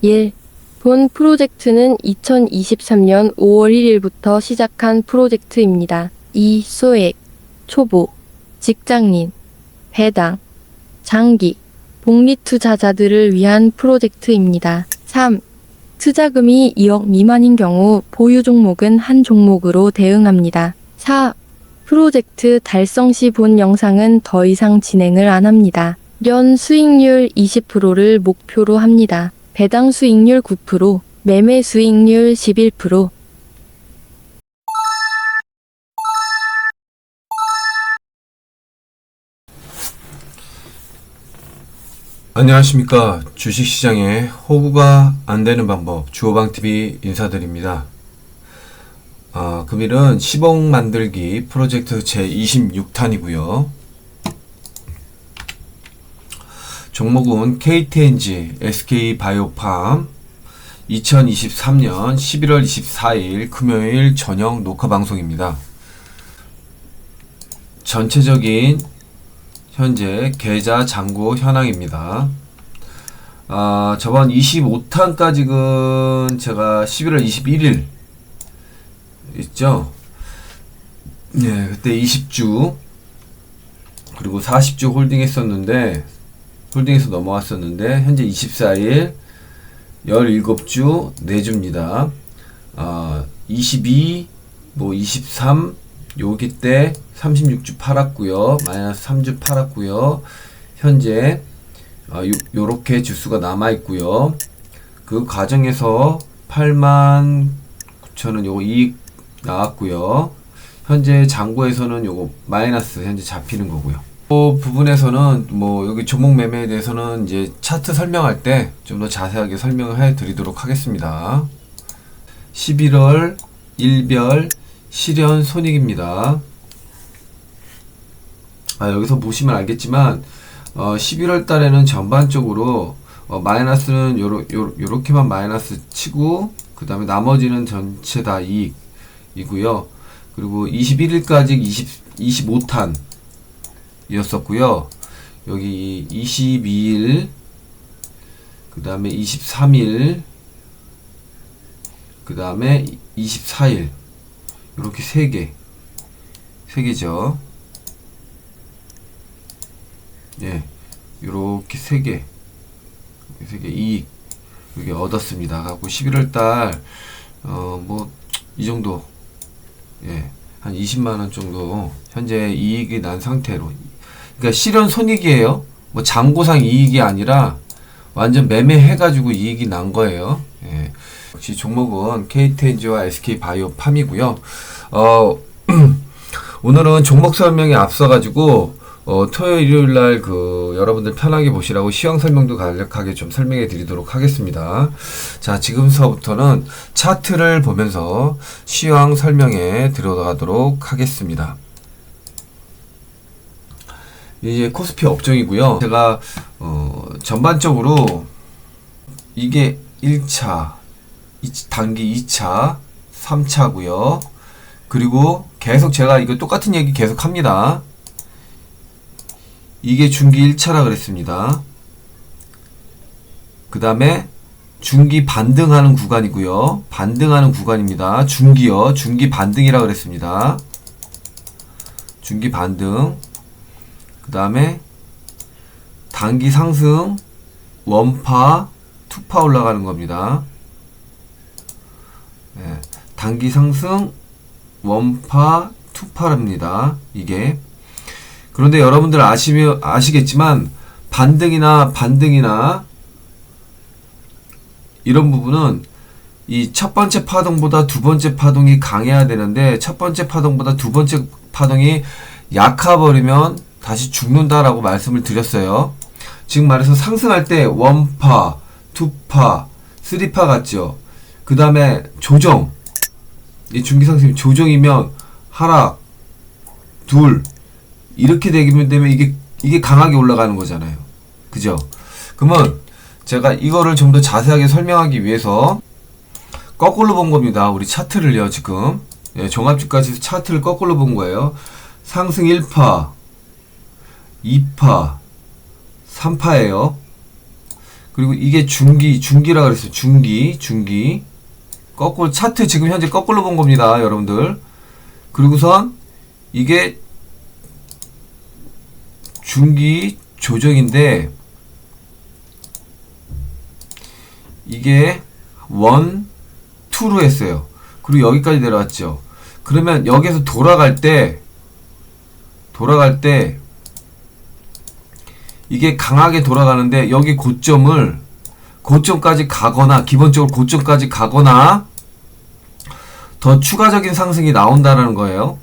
1. 본 프로젝트는 2023년 5월 1일부터 시작한 프로젝트입니다. 2. 소액, 초보, 직장인, 배당, 장기, 복리 투자자들을 위한 프로젝트입니다. 3. 투자금이 2억 미만인 경우 보유 종목은 한 종목으로 대응합니다. 4. 프로젝트 달성 시 본 영상은 더 이상 진행을 안 합니다. 연 수익률 20%를 목표로 합니다. 배당 수익률 9%, 매매 수익률 11%. 안녕하십니까. 주식시장에 호구가 안되는 방법 주호방TV 인사드립니다. 금일은 10억 만들기 프로젝트 제26탄이고요. 종목은 KTNG, SK바이오팜 2023년 11월 24일 금요일 저녁 녹화방송입니다. 전체적인 현재 계좌 잔고 현황입니다. 저번 25탄까지는 제가 11월 21일 있죠? 네, 그때 20주 그리고 40주 홀딩해서 넘어왔었는데 현재 24일 17주 4주입니다. 22, 23 여기 때 36주 팔았고요. 마이너스 3주 팔았고요. 현재 요렇게 주수가 남아있고요. 그 과정에서 89,000원 요거 이익 나왔고요. 현재 잔고에서는 요거 마이너스 현재 잡히는 거고요. 그 부분에서는 여기 종목 매매에 대해서는 이제 차트 설명할 때 좀 더 자세하게 설명을 해 드리도록 하겠습니다. 11월 일별 실현 손익입니다. 여기서 보시면 알겠지만 11월 달에는 전반적으로 마이너스는 요렇게만 마이너스 치고 그 다음에 나머지는 전체 다 이익이고요. 그리고 21일까지 25탄 이었었고요. 여기 22일 그 다음에 23일 그 다음에 24일 이렇게 3개죠. 예, 요렇게 3개 이익 이렇게 얻었습니다. 갖고 11월달 이 정도, 예, 한 20만원 정도 현재 이익이 난 상태로, 그러니까 실현 손익이에요. 잔고상 이익이 아니라 완전 매매해가지고 이익이 난 거예요. 예. 역시 종목은 KTNG와 SK바이오팜이고요. 오늘은 종목 설명에 앞서가지고 토요일 일요일날 여러분들 편하게 보시라고 시황 설명도 간략하게 좀 설명해 드리도록 하겠습니다. 자, 지금서부터는 차트를 보면서 시황 설명에 들어가도록 하겠습니다. 이제 코스피 업종이고요. 제가 전반적으로 이게 1차, 단기 2차, 3차고요. 그리고 계속 제가 이거 똑같은 얘기 계속 합니다. 이게 중기 1차라 그랬습니다. 그 다음에 중기 반등하는 구간이고요. 반등하는 구간입니다. 중기요. 중기 반등이라 그랬습니다. 중기 반등. 그 다음에 단기 상승, 원파, 투파 올라가는 겁니다. 네, 단기 상승, 원파, 투파랍니다. 이게. 그런데 여러분들 아시겠지만 반등이나 이런 부분은 이 첫 번째 파동보다 두 번째 파동이 강해야 되는데 첫 번째 파동보다 두 번째 파동이 약해버리면 다시 죽는다라고 말씀을 드렸어요. 지금 말해서 상승할 때 원파, 투파, 쓰리파 같죠. 그 다음에 조정, 이 중기상승 조정이면 하락, 둘 이렇게 되면 이게 강하게 올라가는 거잖아요. 그죠? 그러면 제가 이거를 좀 더 자세하게 설명하기 위해서 거꾸로 본 겁니다. 우리 차트를요, 지금. 예, 종합주가지수 차트를 거꾸로 본 거예요. 상승 1파, 2파, 3파예요. 그리고 이게 중기라 그랬어요. 중기. 거꾸로 차트 지금 현재 거꾸로 본 겁니다, 여러분들. 그리고선 이게 중기 조정인데 이게 1, 2로 했어요. 그리고 여기까지 내려왔죠. 그러면 여기서 돌아갈 때 이게 강하게 돌아가는데 여기 고점까지 가거나 기본적으로 고점까지 가거나 더 추가적인 상승이 나온다라는 거예요.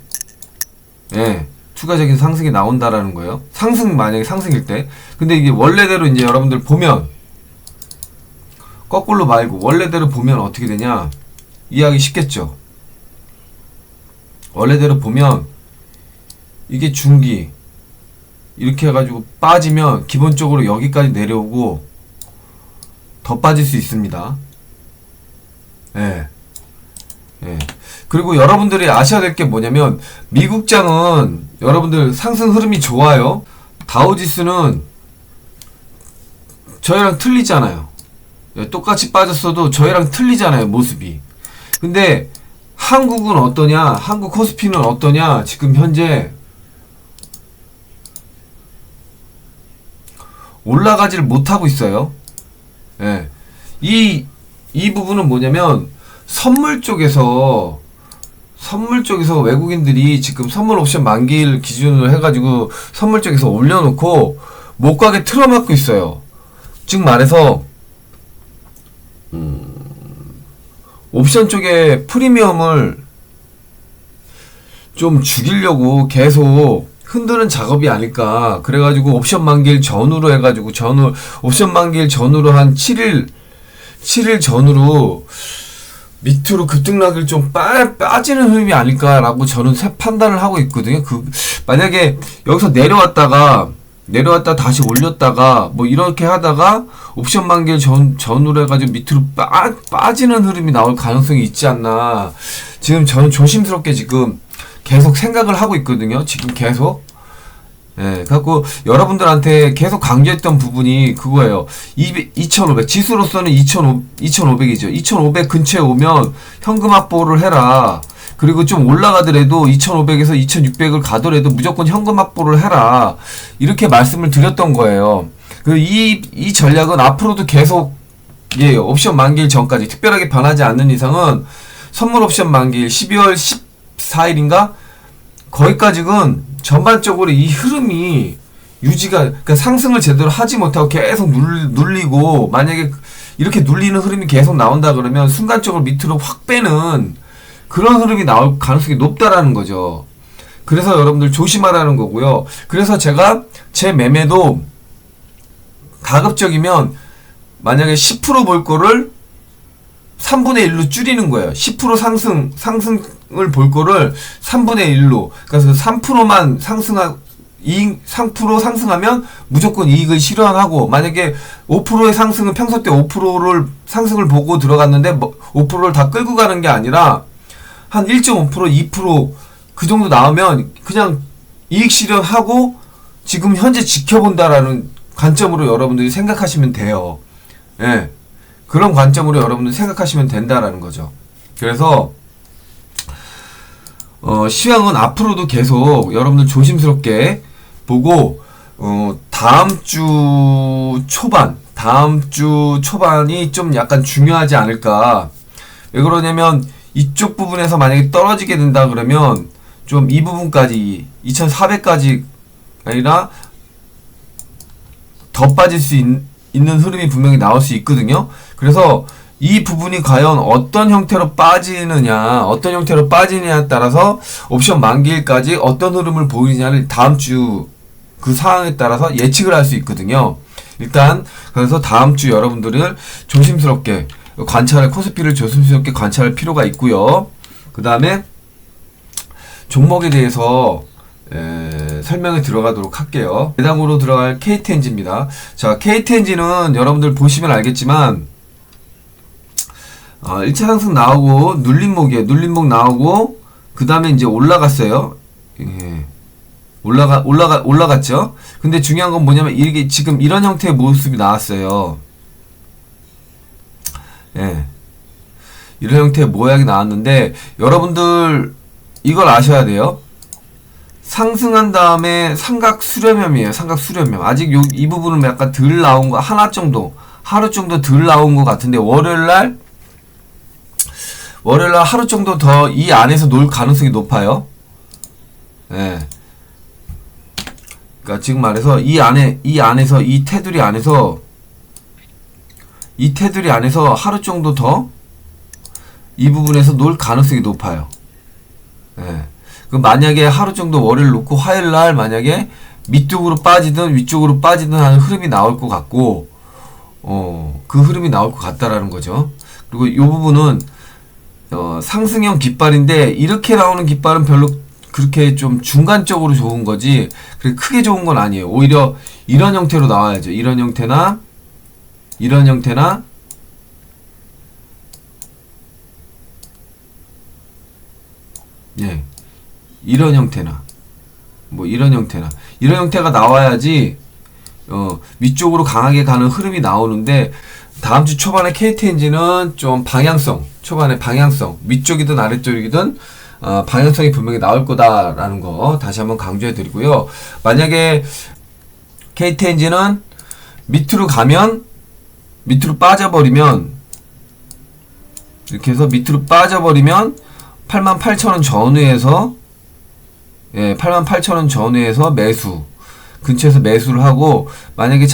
예. 추가적인 상승이 나온다라는 거예요. 만약에 상승일 때. 근데 이게 원래대로 이제 여러분들 보면 거꾸로 말고 원래대로 보면 어떻게 되냐? 이해하기 쉽겠죠? 원래대로 보면 이게 중기 이렇게 해가지고 빠지면 기본적으로 여기까지 내려오고 더 빠질 수 있습니다. 예. 예. 그리고 여러분들이 아셔야 될 게 뭐냐면 미국장은 여러분들 상승 흐름이 좋아요. 다우지수는 저희랑 틀리잖아요. 예, 똑같이 빠졌어도 저희랑 틀리잖아요, 모습이. 근데 한국은 어떠냐? 한국 코스피는 어떠냐? 지금 현재 올라가지를 못하고 있어요. 예. 이 부분은 뭐냐면 선물 쪽에서 외국인들이 지금 선물 옵션 만기일 기준으로 해가지고 선물 쪽에서 올려놓고 못 가게 틀어막고 있어요. 즉 말해서 옵션 쪽에 프리미엄을 좀 죽이려고 계속 흔드는 작업이 아닐까. 그래가지고 옵션 만기일 전후로 해가지고 옵션 만기일 전후로 한 7일 전후로 밑으로 급등락을 좀 빠지는 흐름이 아닐까라고 저는 판단을 하고 있거든요. 만약에 여기서 내려왔다 다시 올렸다가 뭐 이렇게 하다가 옵션 만기일 전후로 해가지고 밑으로 빠지는 흐름이 나올 가능성이 있지 않나. 지금 저는 조심스럽게 지금 계속 생각을 하고 있거든요. 지금 계속. 예, 갖고 여러분들한테 계속 강조했던 부분이 그거예요. 2500 지수로서는 2500이죠. 2500 근처에 오면 현금 확보를 해라. 그리고 좀 올라가더라도 2500에서 2600을 가더라도 무조건 현금 확보를 해라. 이렇게 말씀을 드렸던 거예요. 이 전략은 앞으로도 계속 예, 옵션 만기일 전까지 특별하게 변하지 않는 이상은 선물 옵션 만기일 12월 14일인가? 거기까지는 전반적으로 이 흐름이 그러니까 상승을 제대로 하지 못하고 계속 눌리고, 만약에 이렇게 눌리는 흐름이 계속 나온다 그러면 순간적으로 밑으로 확 빼는 그런 흐름이 나올 가능성이 높다라는 거죠. 그래서 여러분들 조심하라는 거고요. 그래서 제가 제 매매도 가급적이면 만약에 10% 볼 거를 3분의 1로 줄이는 거예요. 10% 상승을 볼 거를 3분의 1로. 그래서 3%만 3% 상승하면 무조건 이익을 실현하고, 만약에 5%의 상승은 평소 때 5%를 상승을 보고 들어갔는데 5%를 다 끌고 가는 게 아니라 한 1.5%, 2% 그 정도 나오면 그냥 이익 실현하고 지금 현재 지켜본다라는 관점으로 여러분들이 생각하시면 돼요. 예. 그런 관점으로 여러분들 생각하시면 된다라는 거죠. 그래서 시황은 앞으로도 계속 여러분들 조심스럽게 보고 다음 주 초반이 좀 약간 중요하지 않을까. 왜 그러냐면 이쪽 부분에서 만약에 떨어지게 된다 그러면 좀 이 부분까지 2400까지 아니라 더 빠질 수 있는 흐름이 분명히 나올 수 있거든요. 그래서 이 부분이 과연 어떤 형태로 빠지느냐에 따라서 옵션 만기일까지 어떤 흐름을 보이느냐를 다음 주 그 상황에 따라서 예측을 할 수 있거든요. 일단 그래서 다음 주 여러분들을 조심스럽게 코스피를 조심스럽게 관찰할 필요가 있고요. 그 다음에 종목에 대해서 설명에 들어가도록 할게요. 대당으로 들어갈 KTNG입니다. 자, KTNG는 여러분들 보시면 알겠지만 1차 상승 나오고 눌림목 나오고 그 다음에 이제 올라갔어요. 예. 올라갔죠. 근데 중요한 건 뭐냐면 이게 지금 이런 형태의 모습이 나왔어요. 예. 이런 형태의 모양이 나왔는데, 여러분들 이걸 아셔야 돼요. 상승한 다음에 삼각 수렴형이에요. 삼각 수렴형. 아직 이 부분은 약간 덜 나온 거, 하나 정도, 하루 정도 덜 나온 것 같은데, 월요일날 하루 정도 더 이 안에서 놀 가능성이 높아요. 예. 그러니까 지금 말해서 이 안에서 이 테두리 안에서 하루 정도 더 이 부분에서 놀 가능성이 높아요. 예. 그 만약에 하루 정도 월요일 놓고 화요일 날 만약에 밑쪽으로 빠지든 위쪽으로 빠지든 하는 흐름이 나올 것 같고, 그 흐름이 나올 것 같다라는 거죠. 그리고 이 부분은 상승형 깃발인데, 이렇게 나오는 깃발은 별로 그렇게 좀 중간적으로 좋은 거지 그렇게 크게 좋은 건 아니에요. 오히려 이런 형태로 나와야죠. 이런 형태나 예, 이런 형태나 이런 형태가 나와야지 위쪽으로 강하게 가는 흐름이 나오는데, 다음 주 초반에 KT엔진은 좀 초반에 방향성, 위쪽이든 아래쪽이든 방향성이 분명히 나올 거다라는 거 다시 한번 강조해 드리고요. 만약에 KT엔진은 밑으로 빠져버리면, 이렇게 해서 밑으로 빠져버리면 88,000원 전후에서 88,000원 전후에서 매수 근처에서 매수를 하고, 만약에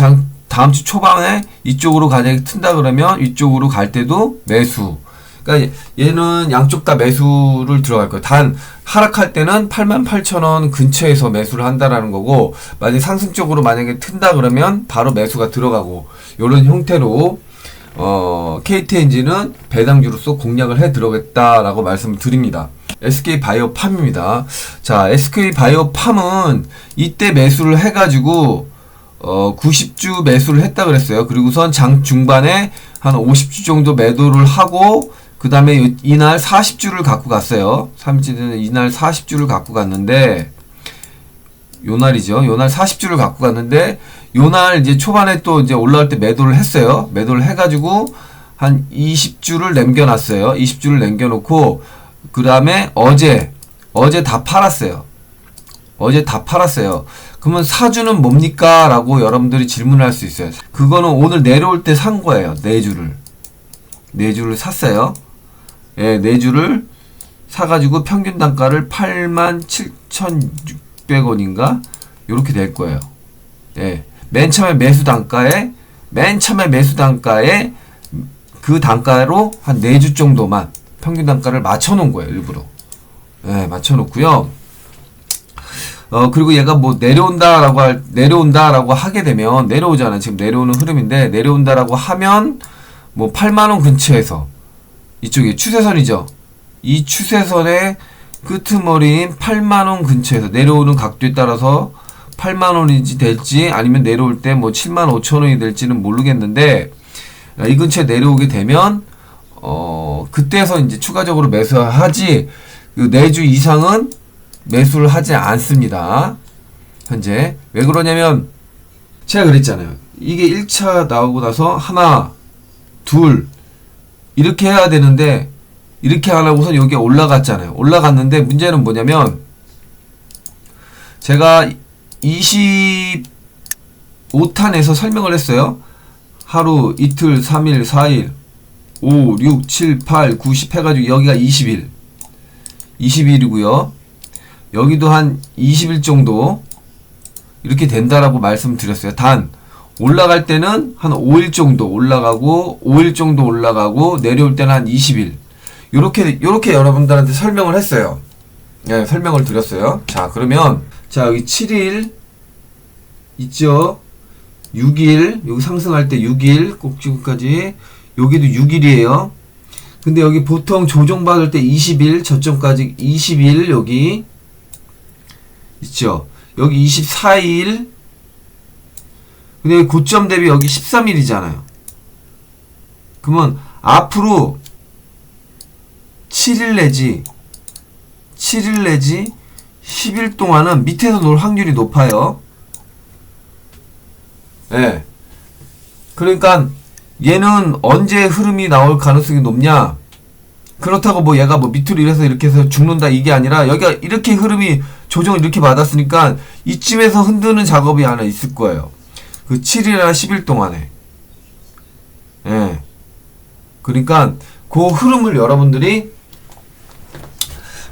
다음 주 초반에 이쪽으로 가격이 튼다 그러면 위쪽으로 갈 때도 매수. 그러니까 얘는 양쪽 다 매수를 들어갈 거예요. 단 하락할 때는 88,000원 근처에서 매수를 한다라는 거고, 만약에 상승 쪽으로 만약에 튼다 그러면 바로 매수가 들어가고, 이런 형태로 KT엔진은 배당주로서 공략을 해 들어겠다라고 말씀을 드립니다. SK바이오팜입니다. 자, SK바이오팜은 이때 매수를 해가지고 90주 매수를 했다 그랬어요. 그리고선 장 중반에 한 50주 정도 매도를 하고, 그 다음에 이날 40주를 갖고 갔어요. 3주는 이날 40주를 갖고 갔는데, 요날이죠. 요날 40주를 갖고 갔는데, 요날 이제 초반에 또 이제 올라올 때 매도를 했어요. 매도를 해가지고 한 20주를 남겨놨어요. 20주를 남겨놓고, 그 다음에 어제 다 팔았어요. 그러면 사주는 뭡니까? 라고 여러분들이 질문을 할 수 있어요. 그거는 오늘 내려올 때 산 거예요. 4주를 샀어요. 예, 4주를 사가지고 평균 단가를 87,600원인가? 요렇게 될 거예요. 예. 맨 처음에 매수 단가에 그 단가로 한 4주 정도만 평균 단가를 맞춰놓은 거예요. 일부러. 예, 맞춰놓고요. 그리고 얘가 내려온다라고 하게 되면, 내려오잖아요. 지금 내려오는 흐름인데, 내려온다라고 하면, 8만원 근처에서, 이쪽에 추세선이죠. 이 추세선의 끄트머리인 8만원 근처에서 내려오는 각도에 따라서 8만원인지 될지, 아니면 내려올 때 75,000원이 될지는 모르겠는데, 이 근처에 내려오게 되면, 그때서 이제 추가적으로 매수하지, 4주 이상은 매수를 하지 않습니다. 현재. 왜 그러냐면, 제가 그랬잖아요. 이게 1차 나오고 나서 하나, 둘, 이렇게 해야 되는데, 이렇게 안 하고선 여기에 올라갔잖아요. 올라갔는데, 문제는 뭐냐면, 제가 25탄에서 설명을 했어요. 하루, 이틀, 3일, 4일, 5, 6, 7, 8, 9, 10 해가지고 여기가 20일. 20일이고요. 여기도 한 20일 정도 이렇게 된다라고 말씀드렸어요. 단 올라갈 때는 한 5일 정도 올라가고 5일 정도 올라가고 내려올 때는 한 20일. 요렇게 여러분들한테 설명을 했어요. 네, 설명을 드렸어요. 자, 그러면 자, 여기 7일 있죠? 6일, 여기 상승할 때 6일 꼭지까지, 여기도 6일이에요. 근데 여기 보통 조정받을 때 20일, 저점까지 20일, 여기 있죠? 여기 24일, 근데 고점 대비 여기 13일이잖아요. 그러면 앞으로 7일 내지 10일 동안은 밑에서 놀 확률이 높아요. 예. 네. 그러니까 얘는 언제 흐름이 나올 가능성이 높냐? 그렇다고 뭐 얘가 뭐 밑으로 이래서 이렇게 해서 죽는다 이게 아니라 여기가 이렇게 흐름이 조정을 이렇게 받았으니까 이쯤에서 흔드는 작업이 하나 있을 거예요. 그 7일이나 10일 동안에. 예. 그러니까 그 흐름을 여러분들이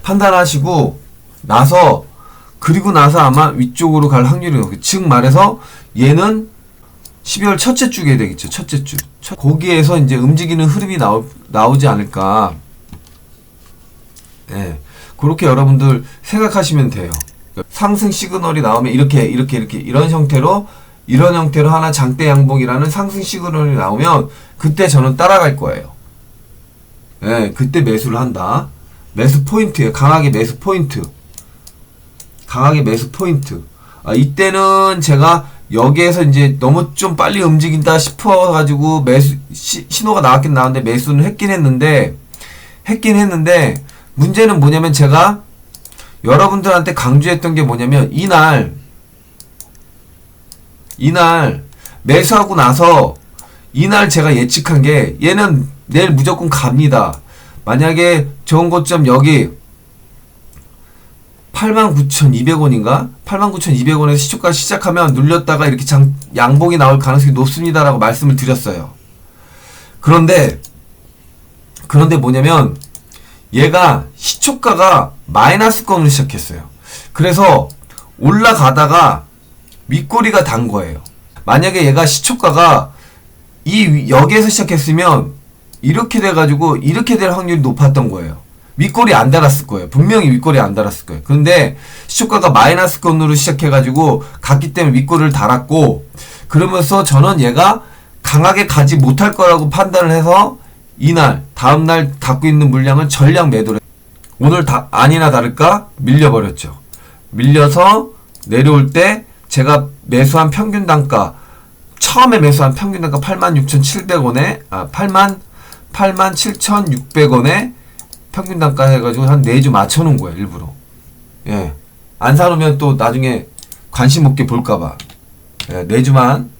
판단하시고 나서 그리고 나서 아마 위쪽으로 갈 확률이 높고 즉 말해서 얘는 12월 첫째 주게 되겠죠. 첫째 주. 거기에서 이제 움직이는 흐름이 나오지 않을까. 예. 그렇게 여러분들 생각하시면 돼요. 상승 시그널이 나오면 이렇게 이런 형태로 하나 장대 양봉이라는 상승 시그널이 나오면 그때 저는 따라갈 거예요. 예, 그때 매수를 한다. 매수 포인트예요. 강하게 매수 포인트. 강하게 매수 포인트. 이때는 제가 여기에서 이제 너무 좀 빨리 움직인다 싶어가지고 매수 신호가 나왔긴 나왔는데 매수는 했긴 했는데 문제는 뭐냐면 제가 여러분들한테 강조했던 게 뭐냐면 이날 매수하고 나서 이날 제가 예측한 게 얘는 내일 무조건 갑니다. 만약에 좋은 고점 여기 89,200원인가? 89,200원에서 시초가 시작하면 눌렸다가 이렇게 양봉이 나올 가능성이 높습니다라고 말씀을 드렸어요. 그런데 뭐냐면 얘가 시초가가 마이너스권으로 시작했어요. 그래서 올라가다가 윗꼬리가 단 거예요. 만약에 얘가 시초가가 여기에서 시작했으면 이렇게 돼가지고 이렇게 될 확률이 높았던 거예요. 윗꼬리 안 달았을 거예요. 분명히 윗꼬리 안 달았을 거예요. 그런데 시초가가 마이너스권으로 시작해가지고 갔기 때문에 윗꼬리를 달았고 그러면서 저는 얘가 강하게 가지 못할 거라고 판단을 해서 이날 다음날 갖고 있는 물량을 전량 매도를 오늘 아니나 다를까 밀려버렸죠. 밀려서 내려올 때 제가 매수한 평균 단가 처음에 매수한 평균 단가 86,700원에 87,600원에 평균 단가 해가지고 한 4주 맞춰놓은 거예요. 일부러. 예. 안 사놓으면 또 나중에 관심 없게 볼까봐. 예, 4주만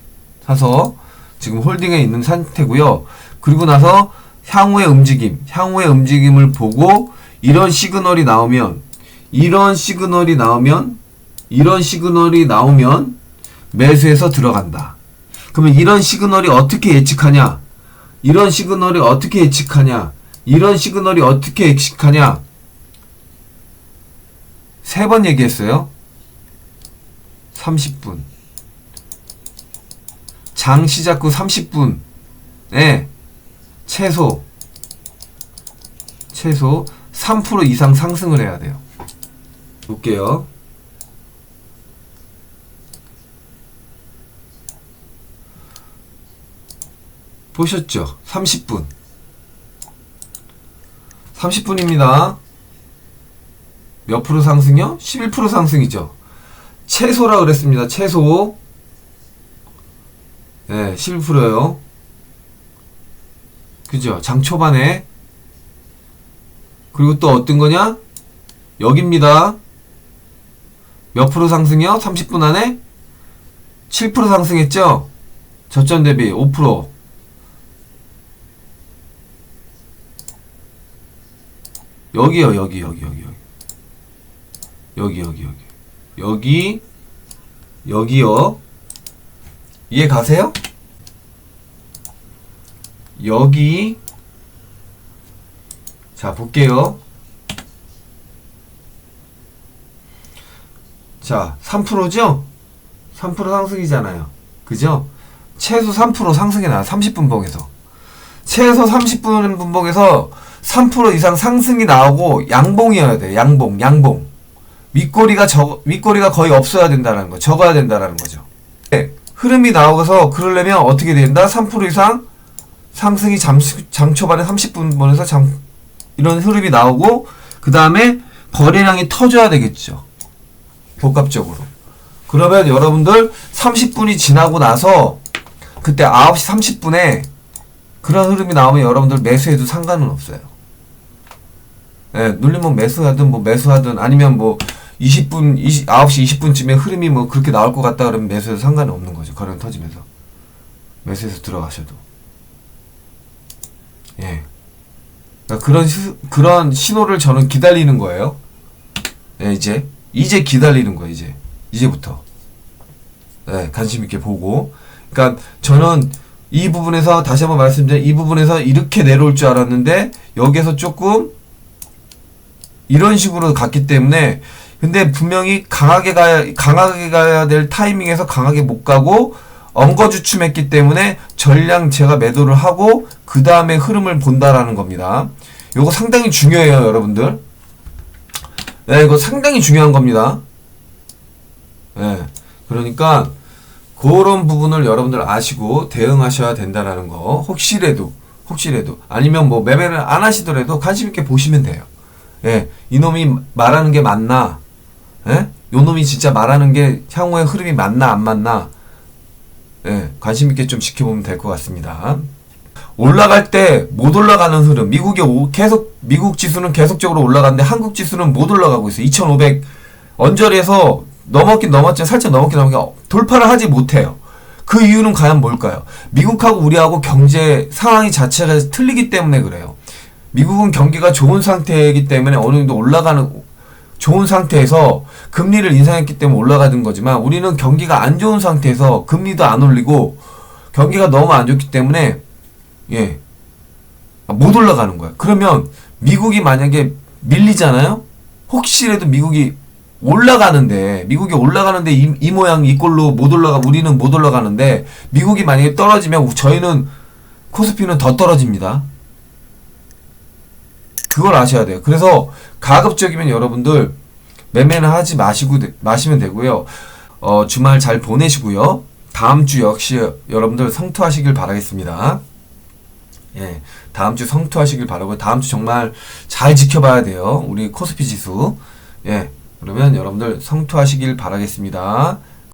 사서 지금 홀딩에 있는 상태고요. 그리고 나서 향후의 움직임을 보고 이런 시그널이 나오면 매수해서 들어간다. 그러면 이런 시그널이 어떻게 예측하냐? 세 번 얘기했어요. 30분. 장 시작 후 30분에 최소 3% 이상 상승을 해야 돼요. 볼게요. 보셨죠? 30분. 30분입니다. 몇 프로 상승이요? 11% 상승이죠. 최소라 그랬습니다. 최소. 네, 11%요. 그죠? 장 초반에. 그리고 또 어떤 거냐? 여기입니다. 몇 프로 상승이요? 30분 안에? 7% 상승했죠? 저점 대비 5%. 여기요, 여기요. 이해 가세요? 여기. 자, 볼게요. 자, 3%죠? 3% 상승이잖아요. 그죠? 최소 3% 상승이 나요. 30분 봉에서. 최소 30분 분봉에서 3% 이상 상승이 나오고 양봉이어야 돼요. 양봉. 윗꼬리가 거의 없어야 된다는 거. 적어야 된다는 거죠. 네, 흐름이 나오고서 그러려면 어떻게 된다? 3% 이상 상승이 장 초반에 30분 번에서 이런 흐름이 나오고 그 다음에 거래량이 터져야 되겠죠. 복합적으로. 그러면 여러분들 30분이 지나고 나서 그때 9시 30분에 그런 흐름이 나오면 여러분들 매수해도 상관은 없어요. 예, 눌리면 매수하든 아니면 9시 20분쯤에 흐름이 그렇게 나올 것 같다 그러면 매수해도 상관은 없는 거죠. 거래량 터지면서. 매수해서 들어가셔도. 예. 그러니까 그런 신호를 저는 기다리는 거예요. 예, 이제 기다리는 거예요, 이제부터. 예, 관심 있게 보고. 그러니까 저는 이 부분에서 다시 한번 말씀드리면 이 부분에서 이렇게 내려올 줄 알았는데 여기에서 조금 이런 식으로 갔기 때문에 근데 분명히 강하게 가야 될 타이밍에서 강하게 못 가고 엉거주춤했기 때문에 전량 제가 매도를 하고 그 다음에 흐름을 본다라는 겁니다. 요거 상당히 중요해요, 여러분들. 네, 이거 상당히 중요한 겁니다. 네, 그러니까 그런 부분을 여러분들 아시고 대응하셔야 된다라는 거. 혹시라도 아니면 뭐 매매를 안 하시더라도 관심 있게 보시면 돼요. 예, 이놈이 말하는 게 맞나? 예? 요놈이 진짜 말하는 게 향후의 흐름이 맞나 안 맞나? 예, 관심 있게 좀 지켜보면 될 것 같습니다. 올라갈 때 못 올라가는 흐름. 미국 지수는 계속적으로 올라가는데 한국 지수는 못 올라가고 있어요. 2500 언저리에서 넘었긴 넘었지만 살짝 넘었긴 돌파를 하지 못해요. 그 이유는 과연 뭘까요? 미국하고 우리하고 경제 상황이 자체가 틀리기 때문에 그래요. 미국은 경기가 좋은 상태이기 때문에 어느 정도 올라가는 좋은 상태에서 금리를 인상했기 때문에 올라가는 거지만 우리는 경기가 안 좋은 상태에서 금리도 안 올리고 경기가 너무 안 좋기 때문에 예, 못 올라가는 거야. 그러면 미국이 만약에 밀리잖아요? 혹시라도 미국이 올라가는데 이 모양 이 꼴로 못 올라가 우리는 못 올라가는데 미국이 만약에 떨어지면 저희는 코스피는 더 떨어집니다. 그걸 아셔야 돼요. 그래서 가급적이면 여러분들 매매는 하지 마시면 되고요. 주말 잘 보내시고요. 다음 주 역시 여러분들 성투하시길 바라겠습니다. 예, 다음 주 성투하시길 바라고 다음 주 정말 잘 지켜봐야 돼요. 우리 코스피 지수. 예, 그러면 여러분들 성투하시길 바라겠습니다.